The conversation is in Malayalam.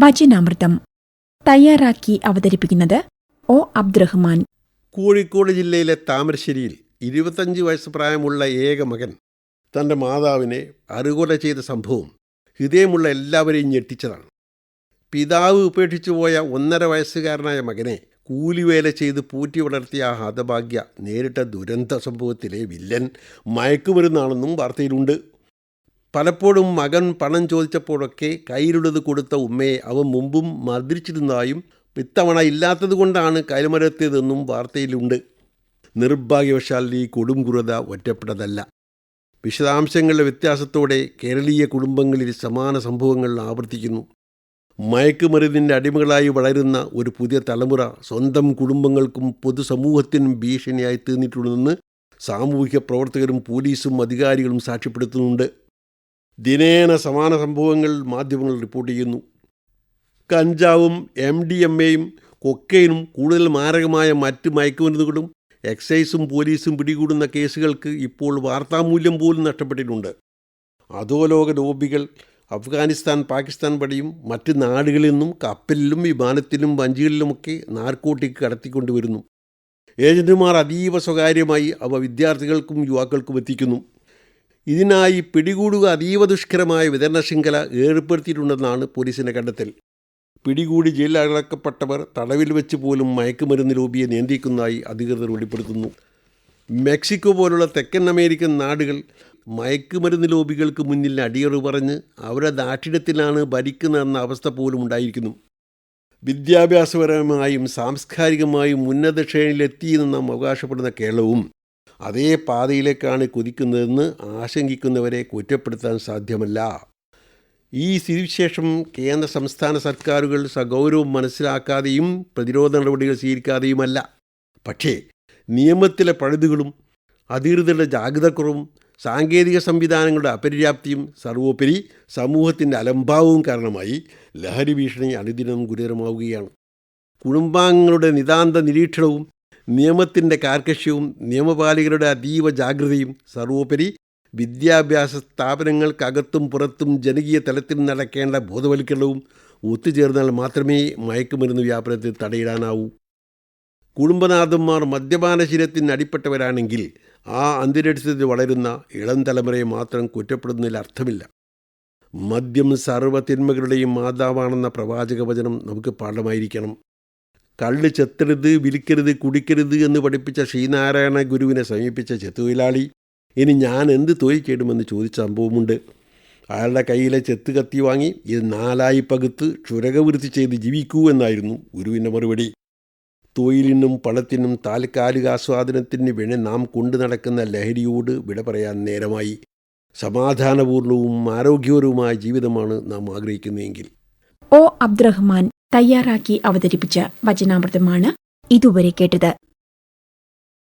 വചനാമൃതം തയ്യാറാക്കി അവതരിപ്പിക്കുന്നത് ഒ. അബ്ദുറഹ്മാൻ. കോഴിക്കോട് ജില്ലയിലെ താമരശ്ശേരിയിൽ 25 വയസ്സ് പ്രായമുള്ള ഏക മകൻ തൻ്റെ മാതാവിനെ അറുകൊല ചെയ്ത സംഭവം ഹൃദയമുള്ള എല്ലാവരെയും ഞെട്ടിച്ചതാണ്. പിതാവ് ഉപേക്ഷിച്ചു പോയ 1.5 വയസ്സുകാരനായ മകനെ കൂലിവേല ചെയ്ത് പൂറ്റി വളർത്തിയ ആ ഹതഭാഗ്യ നേരിട്ട ദുരന്ത സംഭവത്തിലെ വില്ലൻ മയക്കുമരുന്നാണെന്നും വാർത്തയിലുണ്ട്. പലപ്പോഴും മകൻ പണം ചോദിച്ചപ്പോഴൊക്കെ കയ്യിലുള്ളത് കൊടുത്ത ഉമ്മയെ അവൻ മുമ്പും മർദ്ദിച്ചിരുന്നതായും ഇത്തവണ ഇല്ലാത്തതുകൊണ്ടാണ് കൈമരത്തിയതെന്നും വാർത്തയിലുണ്ട്. നിർഭാഗ്യവശാൽ ഈ കൊടുംക്രൂരത ഒറ്റപ്പെട്ടതല്ല. വിശദാംശങ്ങളുടെ വ്യത്യാസത്തോടെ കേരളീയ കുടുംബങ്ങളിൽ സമാന സംഭവങ്ങൾ ആവർത്തിക്കുന്നു. മയക്കുമരുന്നിൻ്റെ അടിമകളായി വളരുന്ന ഒരു പുതിയ തലമുറ സ്വന്തം കുടുംബങ്ങൾക്കും പൊതുസമൂഹത്തിനും ഭീഷണിയായി തീർന്നിട്ടുണ്ടെന്ന് സാമൂഹിക പ്രവർത്തകരും പോലീസും അധികാരികളും സാക്ഷ്യപ്പെടുത്തുന്നുണ്ട്. ദിനേന സമാന സംഭവങ്ങൾ മാധ്യമങ്ങൾ റിപ്പോർട്ട് ചെയ്യുന്നു. കഞ്ചാവും MDMAയും കൊക്കൈനും കൂടുതൽ മാരകമായ മറ്റ് മയക്കുമരുന്നുകളും എക്സൈസും പോലീസും പിടികൂടുന്ന കേസുകൾക്ക് ഇപ്പോൾ വാർത്താമൂല്യം പോലും നഷ്ടപ്പെട്ടിട്ടുണ്ട്. അധോലോക ലോബികൾ അഫ്ഗാനിസ്ഥാൻ, പാകിസ്ഥാൻ വഴിയും മറ്റ് നാടുകളിൽ നിന്നും കപ്പലിലും വിമാനത്തിലും വഞ്ചികളിലുമൊക്കെ നാർക്കോട്ടിക് കടത്തിക്കൊണ്ടുവരുന്നു. ഏജന്റുമാർ അതീവ സ്വകാര്യമായി അവ വിദ്യാർത്ഥികൾക്കും യുവാക്കൾക്കും എത്തിക്കുന്നു. ഇതിനായി പിടികൂടുക അതീവ ദുഷ്കരമായ വിതരണ ശൃംഖല ഏർപ്പെടുത്തിയിട്ടുണ്ടെന്നാണ് പോലീസിൻ്റെ കണ്ടെത്തൽ. പിടികൂടി ജയിലിലടക്കപ്പെട്ടവർ തടവിൽ വെച്ച് പോലും മയക്കുമരുന്ന് ലോബിയെ നിയന്ത്രിക്കുന്നതായി അധികൃതർ വെളിപ്പെടുത്തുന്നു. മെക്സിക്കോ പോലുള്ള തെക്കൻ അമേരിക്കൻ നാടുകൾ മയക്കുമരുന്ന് ലോബികൾക്ക് മുന്നിൽ അടിയറു പറഞ്ഞ് അവരുടെ ദാക്ഷിണ്യത്തിലാണ് ഭരിക്കുന്നതെന്ന അവസ്ഥ പോലും ഉണ്ടായിരിക്കുന്നു. വിദ്യാഭ്യാസപരമായും സാംസ്കാരികമായും ഉന്നത ശ്രേണിയിലെത്തിയെന്ന് നാം അവകാശപ്പെടുന്ന കേരളവും അതേ പാതയിലേക്കാണ് കുതിക്കുന്നതെന്ന് ആശങ്കിക്കുന്നവരെ കുറ്റപ്പെടുത്താൻ സാധ്യമല്ല. ഈ സ്ഥിതിവിശേഷം കേന്ദ്ര സംസ്ഥാന സർക്കാരുകൾ സഗൗരവം മനസ്സിലാക്കാതെയും പ്രതിരോധ നടപടികൾ സ്വീകരിക്കാതെയുമല്ല. പക്ഷേ നിയമത്തിലെ പഴുതുകളും അധികൃതരുടെ ജാഗ്രതക്കുറവും സാങ്കേതിക സംവിധാനങ്ങളുടെ അപര്യാപ്തിയും സർവോപരി സമൂഹത്തിൻ്റെ അലംഭാവവും കാരണമായി ലഹരി ഭീഷണി അനുദിനം ഗുരുതരമാവുകയാണ്. കുടുംബാംഗങ്ങളുടെ നിതാന്ത നിരീക്ഷണവും നിയമത്തിൻ്റെ കാർക്കശ്യവും നിയമപാലകരുടെ അതീവ ജാഗ്രതയും സർവോപരി വിദ്യാഭ്യാസ സ്ഥാപനങ്ങൾക്കകത്തും പുറത്തും ജനകീയ തലത്തിൽ നടക്കേണ്ട ബോധവൽക്കരണവും ഒത്തുചേർന്നാൽ മാത്രമേ മയക്കുമരുന്ന് വ്യാപനത്തിൽ തടയിടാനാവൂ. കുടുംബനാഥന്മാർ മദ്യപാനശീലത്തിന് അടിപ്പെട്ടവരാണെങ്കിൽ ആ അന്തരീക്ഷത്തിൽ വളരുന്ന ഇളം തലമുറയെ മാത്രം കുറ്റപ്പെടുന്നതിൽ അർത്ഥമില്ല. മദ്യം സർവ്വതിന്മകളുടെയും മാതാവാണെന്ന പ്രവാചക വചനം നമുക്ക് പാഠമായിരിക്കണം. കള്ള് ചെത്തരുത്, വിൽക്കരുത്, കുടിക്കരുത് എന്ന് പഠിപ്പിച്ച ശ്രീനാരായണ ഗുരുവിനെ സമീപിച്ച ചെത്തുതൊഴിലാളി ഇനി ഞാൻ എന്ത് തൊഴിൽ ചെയ്യണമെന്ന് ചോദിച്ച സംഭവമുണ്ട്. അയാളുടെ കയ്യിലെ ചെത്ത് കത്തി വാങ്ങി ഇത് 4 പകുത്ത് ക്ഷുരകവൃത്തി ചെയ്ത് ജീവിക്കൂ എന്നായിരുന്നു ഗുരുവിൻ്റെ മറുപടി. തൊഴിലിനും പണത്തിനും താൽക്കാലിക ആസ്വാദനത്തിന് വേണ്ടി നാം കൊണ്ടു നടക്കുന്ന ലഹരിയോട് വിട പറയാൻ നേരമായി. സമാധാനപൂർണവും ആരോഗ്യപരവുമായ ജീവിതമാണ് നാം ആഗ്രഹിക്കുന്നതെങ്കിൽ. ഒ. അബ്ദുറഹ്മാൻ തയ്യാറാക്കി അവതരിപ്പിച്ച വചനാമൃതമാണ് ഇതുവരെ കേട്ടത്.